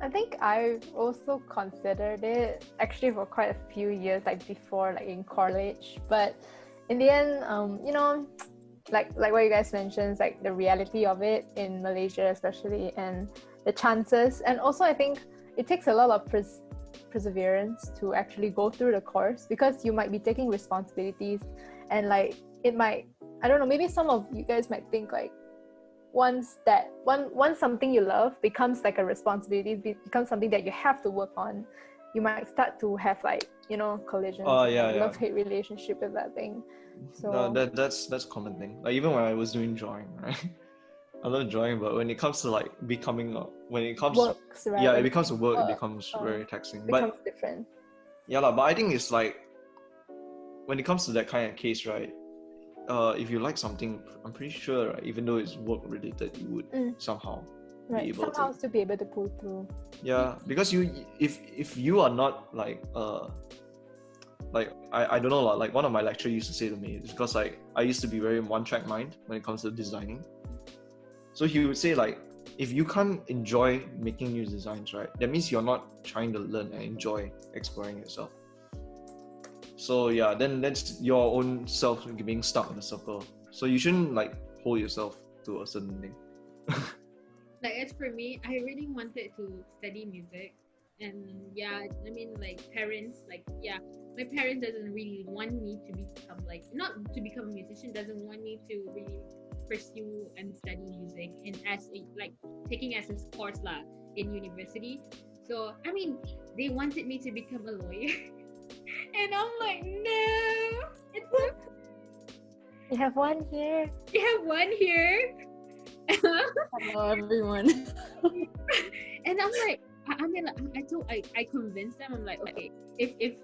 I think I also considered it actually for quite a few years, like before, like in college. But in the end, you know, like what you guys mentioned, like the reality of it in Malaysia especially, and the chances. And also I think it takes a lot of perseverance to actually go through the course, because you might be taking responsibilities, and like it might, I don't know, maybe some of you guys might think like once something you love becomes like a responsibility, becomes something that you have to work on, you might start to have like, you know, collisions, love-hate relationship with that thing. So no, that's a common thing. Like even when I was doing drawing, right? I love drawing, but when it comes to like becoming works, right? yeah, it becomes a work. It becomes very taxing. It becomes different. Yeah, but I think it's like when it comes to that kind of case, right? If you like something, I'm pretty sure, right, even though it's work related, you would somehow be able somehow still be able to pull through. Yeah, because if you are not like I don't know, like one of my lecturers used to say to me, it's because like I used to be very one-track mind when it comes to designing. So he would say like, if you can't enjoy making new designs, right, that means you're not trying to learn and enjoy exploring yourself. So yeah, then that's your own self being stuck in a circle. So you shouldn't like hold yourself to a certain thing. Like as for me, I really wanted to study music, and yeah, I mean like parents, like yeah, my parents doesn't really want me to become like, not to become a musician, doesn't want me to really pursue and study music and as a, like taking as a course lah in university. So I mean, they wanted me to become a lawyer. And I'm like, no, it's not. You have one here. You have one here. Hello, everyone. And I'm like, I convinced them. I'm like, okay, if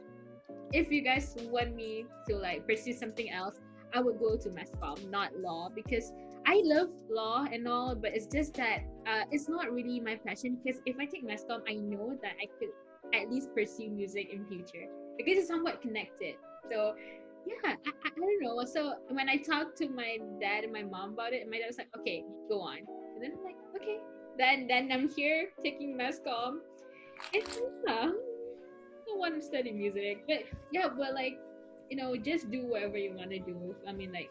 you guys want me to like pursue something else, I would go to mass comm, not law, because I love law and all, but it's just that it's not really my passion. Because if I take mass comm, I know that I could at least pursue music in future, because it's somewhat connected. So yeah, I don't know. So when I talked to my dad and my mom about it, my dad was like, okay, go on. And then I'm like, okay, then I'm here taking mass comm. And yeah, I want to study music, but yeah, but like, just do whatever you want to do. I mean, like,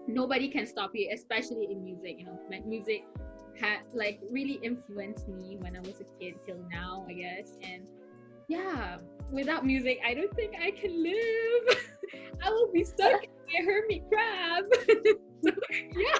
nobody can stop you, especially in music. Like, music had like really influenced me when I was a kid till now, I guess. And yeah, without music, I don't think I can live. I will be stuck in a hermit crab. So, yeah.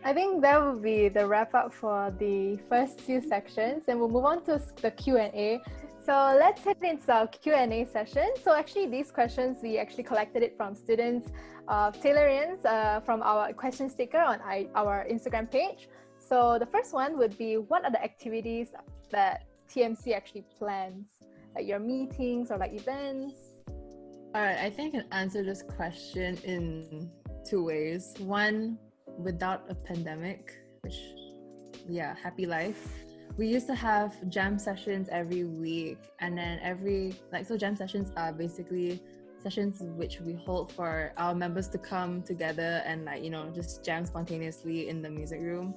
I think that will be the wrap up for the first few sections, and we'll move on to the Q&A. So let's head into our Q&A session. So actually these questions, we actually collected it from students of Taylorians from our question sticker on our Instagram page. So the first one would be, what are the activities that TMC actually plans? Like your meetings or like events? All right, I think I can answer this question in two ways. One, without a pandemic, which, yeah, happy life. We used to have jam sessions every week, and then so jam sessions are basically sessions which we hold for our members to come together and just jam spontaneously in the music room.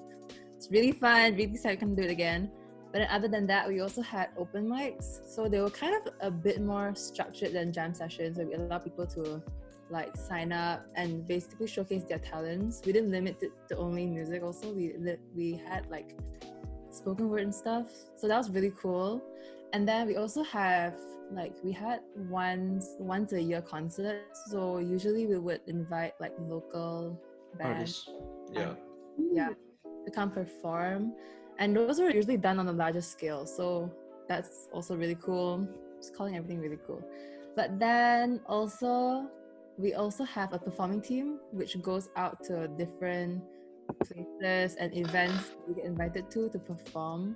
It's really fun, really excited to do it again. But then other than that, we also had open mics. So they were kind of a bit more structured than jam sessions, where we allow people to sign up and basically showcase their talents. We didn't limit it to only music. Also, we had spoken word and stuff. So that was really cool. And then we also have we had once a year concerts. So usually we would invite local bands. Artists. Yeah, to come perform. And those were usually done on a larger scale. So that's also really cool. Just calling everything really cool. But then we also have a performing team which goes out to different places and events we get invited to perform.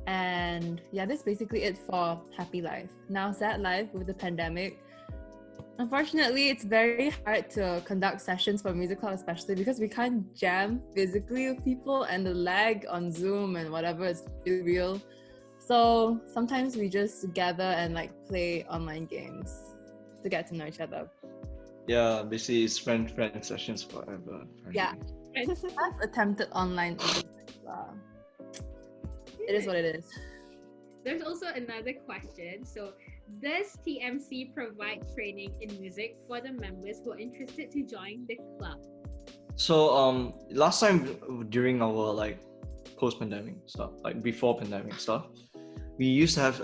And yeah, that's basically it for Happy Life. Now, Sad Life, with the pandemic, unfortunately, it's very hard to conduct sessions for music club, especially because we can't jam physically with people, and the lag on Zoom and whatever is really real. So sometimes we just gather and play online games to get to know each other. Yeah, basically it's friend sessions forever. Yeah. I've attempted online. It is what it is. There's also another question. So, does TMC provide training in music for the members who are interested to join the club? So last time during our post-pandemic stuff, before pandemic stuff, we used to have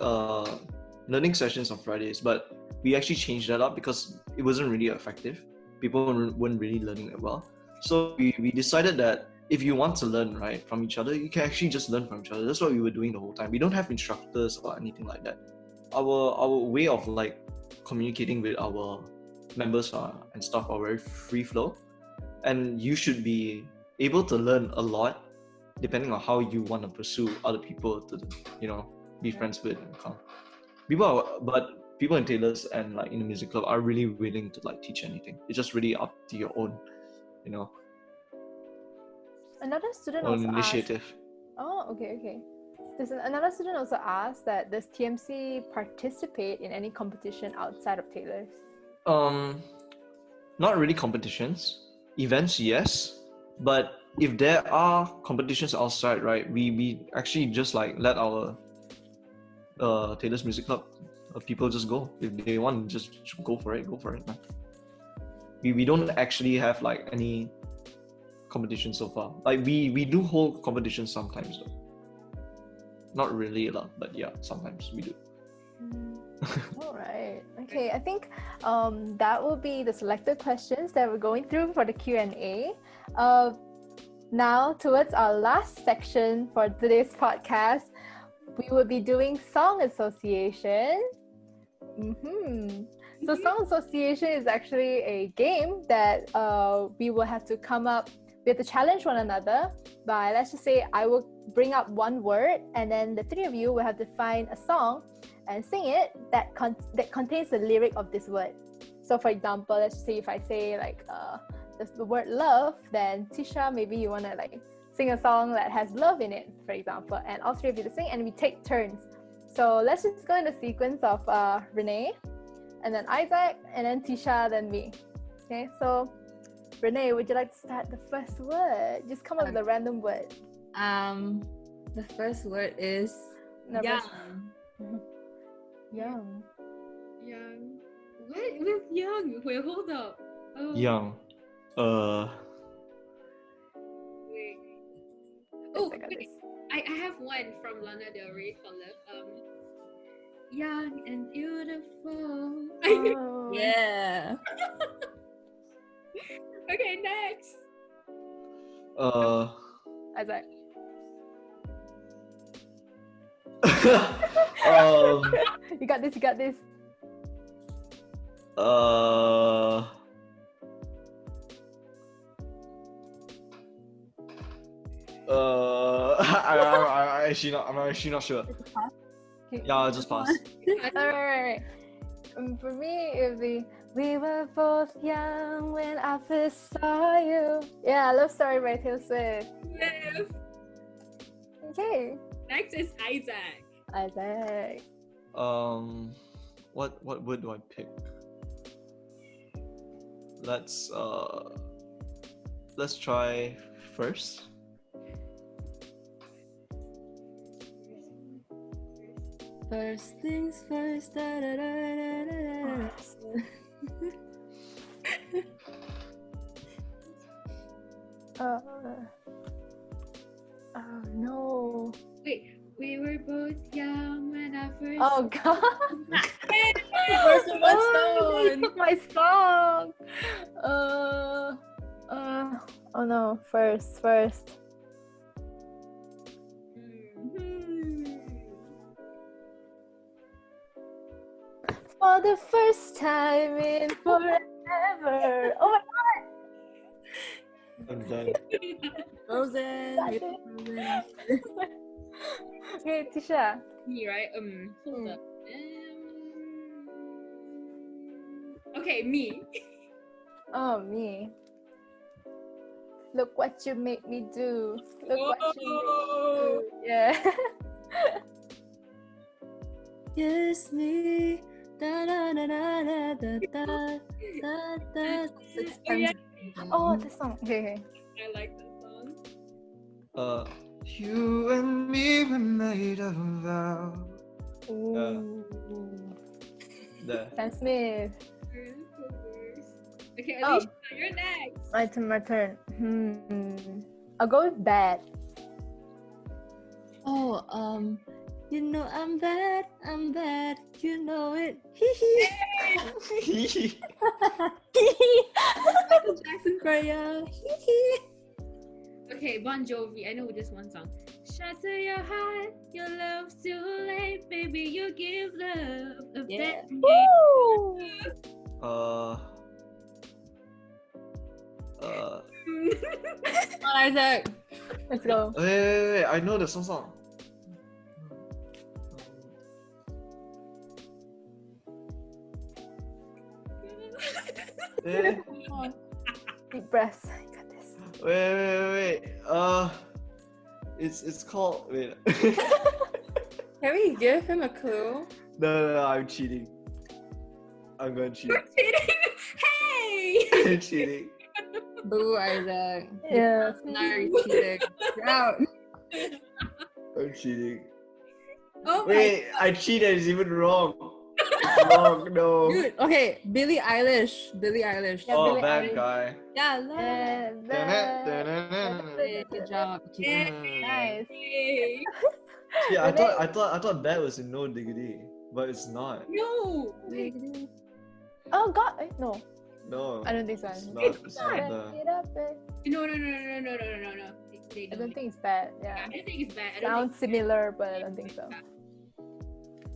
learning sessions on Fridays, but we actually changed that up because it wasn't really effective. People weren't really learning it well. So we decided that if you want to learn from each other, you can actually just learn from each other. That's what we were doing the whole time. We don't have instructors or anything like that. Our way of communicating with our members and stuff are very free flow, and you should be able to learn a lot depending on how you want to pursue other people to be friends with and come. People in Taylor's and in the music club are really willing to teach anything. It's just really up to your own Another student own also initiative. asked, oh, okay. Another student also asked that, does TMC participate in any competition outside of Taylor's? Not really competitions. Events, yes. But if there are competitions outside, we actually just let our Taylor's Music Club people just go. If they want, just go for it, man. We don't actually have any competition so far. We do hold competitions sometimes though. Not really a lot, but yeah, sometimes we do. All right. Okay, I think that will be the selected questions that we're going through for the Q&A. Now, towards our last section for today's podcast, we will be doing song association. So song association is actually a game that we will have to come up. We have to challenge one another by, let's just say, I will bring up one word, and then the three of you will have to find a song and sing it that contains the lyric of this word. So for example, let's say if I say the word love, then Tisha, maybe you want to sing a song that has love in it, for example, and all three of you to sing, and we take turns. So let's just go in the sequence of Renee, and then Izac, and then Tisha, then me. Okay, so Renee, would you like to start the first word? Just come up with a random word. The first word is Nervous. young. Young. Young. What with young? Wait, hold up. Oh, Young. Wait. Yes, Oh, I got wait. this. I have one from Lana Del Rey called Young and Beautiful. Oh. Yeah. Okay, next. Izac. You got this. You got this. I'm actually not sure. Okay. Yeah, I'll just pass. Alright. For me, it would be we were both young when I first saw you. Yeah, Love Story by Taylor Swift. Yes. Okay. Next is Izac. Izac. What word do I pick? Let's try first. First things first. Da, da, da, da, da, da. Oh no. Wait, we were both young when I first. Oh god. Where's the Oh, stone? they took my song. Oh no. First. Mhm. For the first time in forever. Oh my I'm done. Frozen. god. Okay, Tisha. Me, right? Hold up. Okay, me. Oh, me. Look what you make me do. Look what you make me do. Yeah. Kiss me. Da, da, da, da, da, da, da, da, da. Oh, yeah. Oh, this song. Okay. I like that song. You and me were made of a vow. Ooh. There. Sam Smith. Okay, Oh. Alicia, you're next. My turn. I'll go with bad. Oh, you know I'm bad, you know it. Michael Jackson for ya. Okay, Bon Jovi. I know just one song. Shatter your heart, your love's too late, baby. You give love a Yeah. bad name. Woo! Come on, Izac. Let's go. Wait, I know the song. Eh, Deep breaths. I got this. wait. It's called. Wait. Can we give him a clue? No, I'm cheating. I'm gonna cheat. You're kidding? Hey! I'm cheating. Boo, Izac. Yeah. Now you're cheating. You're out. I'm cheating. Oh Wait, I cheated. It's even wrong. It's wrong. No. Dude, okay, Billie Eilish. Yeah, Oh, Billie bad Eilish. guy. Yeah, love. And Good job. my! Nice. Hey. Yeah, I Renee. thought that was in No Diggity, but it's not. No. Wait. Oh god. No. No. I don't think so. It's not. It's not Back the. it up, babe. No. They I don't think it's bad. Yeah. I don't think it's bad. I don't Sounds think similar, but I don't think so.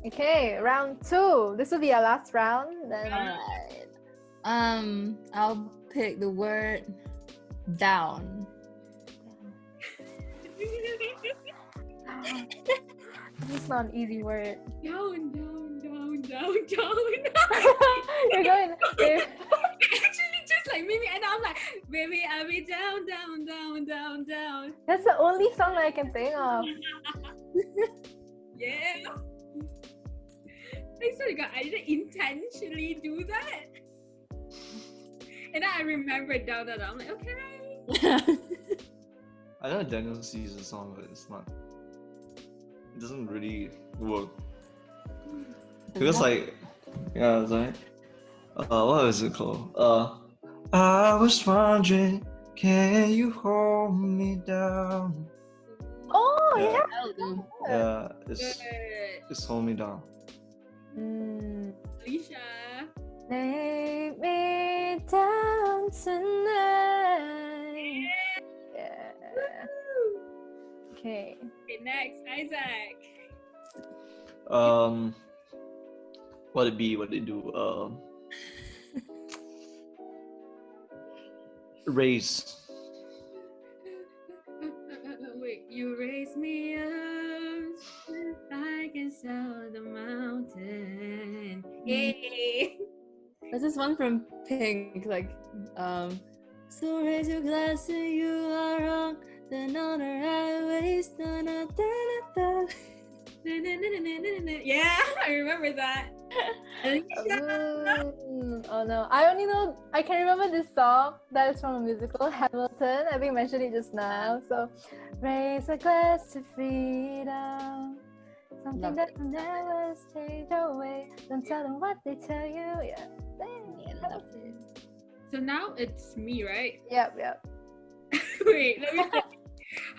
Okay, round 2. This will be our last round. Then Alright. I'll pick the word down. this is not an easy word. down. You're going. Actually, just like Mimi, and I'm like, baby, I'll be down. That's the only song I can think of. Yeah. I swear to God, I didn't intentionally do that. And then I remembered down that I'm like, okay. I know Daniel sees the song, but it's not. It doesn't really work because like, yeah, it's like, what was it called? I was wondering, can you hold me down? Oh Yeah. yeah. Yeah, Good. it's hold me down. Alicia. Lay me down tonight. Yeah. Okay. Okay, next, Izac. What it be? What it do? Raise. Wait, you raise me up, I can sail the mountain. Yay! There's this one from Pink, like, so raise your glass and you are wrong, then on the highways, da da da da. Yeah, I remember that. Oh no, I can remember this song that is from a musical, Hamilton. I think I mentioned it just now. So, raise a glass to freedom, something that will never change away. Don't tell them what they tell you. Yeah. So now it's me, right? Yep. Wait, let me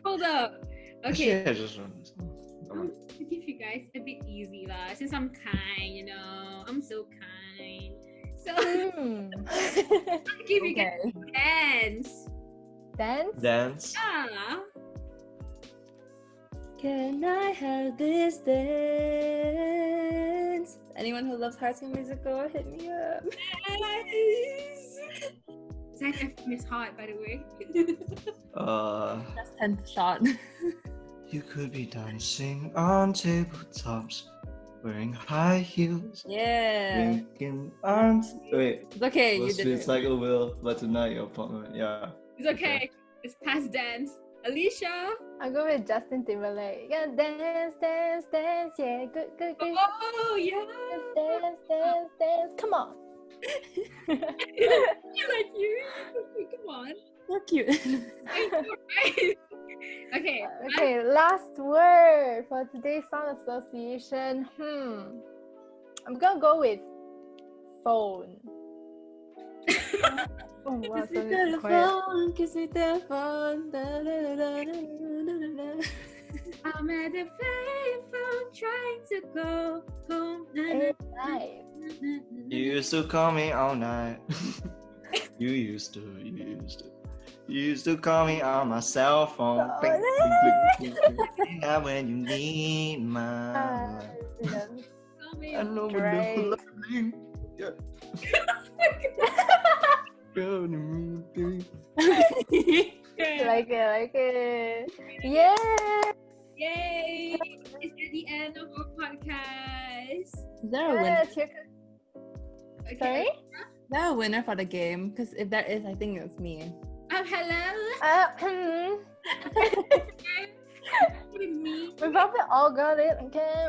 hold up. Okay. Actually, I just run this. To give you guys a bit easy lah, since I'm kind, I'm so kind. So I'll give you guys a dance. Dance? Yeah. Can I have this dance? Anyone who loves High School Musical, hit me up. Yes. Zac Efron is hot, by the way. That's 10th shot. You could be dancing on tabletops, wearing high heels, Yeah. drinking arms. Wait, It's okay, you did it's it. like a will, but tonight your partner. Yeah. It's okay. It's past dance. Alicia. I'll go with Justin Timberlake. Yeah, dance. Yeah, good. Oh yeah. Dance. Come on. I like you. Come on. So cute. I know, right? Okay. Okay, last word for today's song association. I'm gonna go with phone. Oh wow, Kiss me so quiet. telephone, kiss me telephone. Da, da, da, da, da, da, da. I'm at the payphone trying to go home. It's nice. You used to call me all night. You used to call me on my cell phone. Bing, bing, bing, bing. Yeah, when you need my I know Drake. Yeah. Like it. Yeah. Yay! It's at the end of our podcast. Is there a winner? Okay. Sorry? Is there a winner for the game? Because if there is, I think it's me. Hello. Me. We probably all got it. Okay.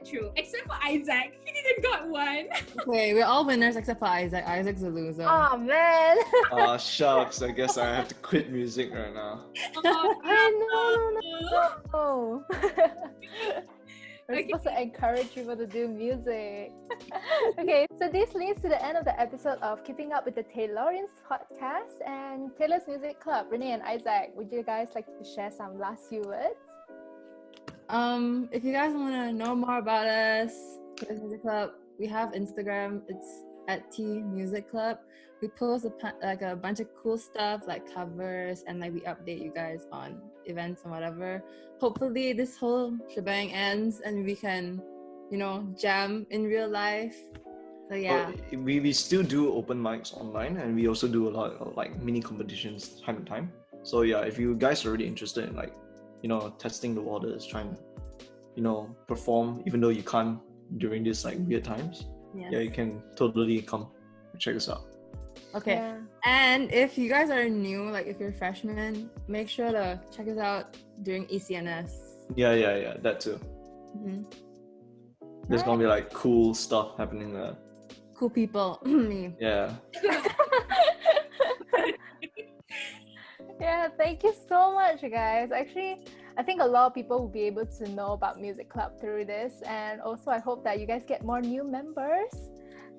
True. Except for Izac. He didn't got one. Okay, we're all winners except for Izac. Isac's a loser. Oh man. Oh shucks, I guess I have to quit music right now. No. We're Okay. supposed to encourage people to do music. Okay, so this leads to the end of the episode of Keeping Up with the Taylorians podcast and Taylor's Music Club. Renee and Izac, would you guys like to share some last few words? If you guys want to know more about us, Taylor's Music Club, we have Instagram. It's at T Music Club. We post a bunch of cool stuff like covers, and like we update you guys on events and whatever. Hopefully this whole shebang ends and we can, jam in real life. So yeah. Oh, we still do open mics online, and we also do a lot of like mini competitions time to time. So yeah, if you guys are really interested in like, testing the waters, trying to, perform even though you can't during these like weird times. Yes. Yeah, you can totally come check us out. Okay. Yeah. And if you guys are new, like if you're freshmen, make sure to check us out during ECNS. Yeah, that too. Mm-hmm. There's gonna be like cool stuff happening there. cool people. Me. Yeah. Yeah, thank you so much, guys. Actually, I think a lot of people will be able to know about Music Club through this, and also I hope that you guys get more new members.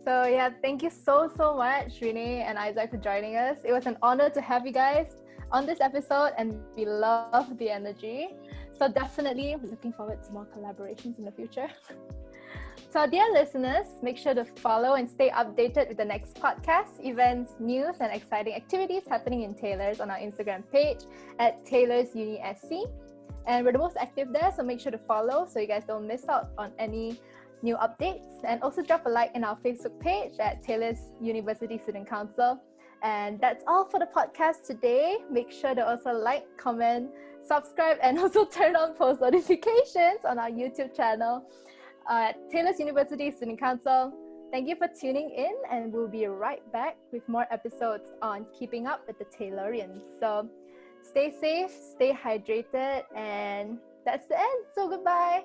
So yeah, thank you so much, Renee and Izac, for joining us. It was an honor to have you guys on this episode, and we love the energy. So definitely looking forward to more collaborations in the future. So dear listeners, make sure to follow and stay updated with the next podcast, events, news, and exciting activities happening in Taylor's on our Instagram page at Taylor's Uni SC. And we're the most active there, so make sure to follow so you guys don't miss out on any new updates. And also drop a like in our Facebook page at Taylor's University Student Council. And that's all for the podcast today. Make sure to also like, comment, subscribe, and also turn on post notifications on our YouTube channel at Taylor's University Student Council. Thank you for tuning in, and we'll be right back with more episodes on Keeping Up with the Taylorians. So stay safe, stay hydrated, and that's the end. So goodbye.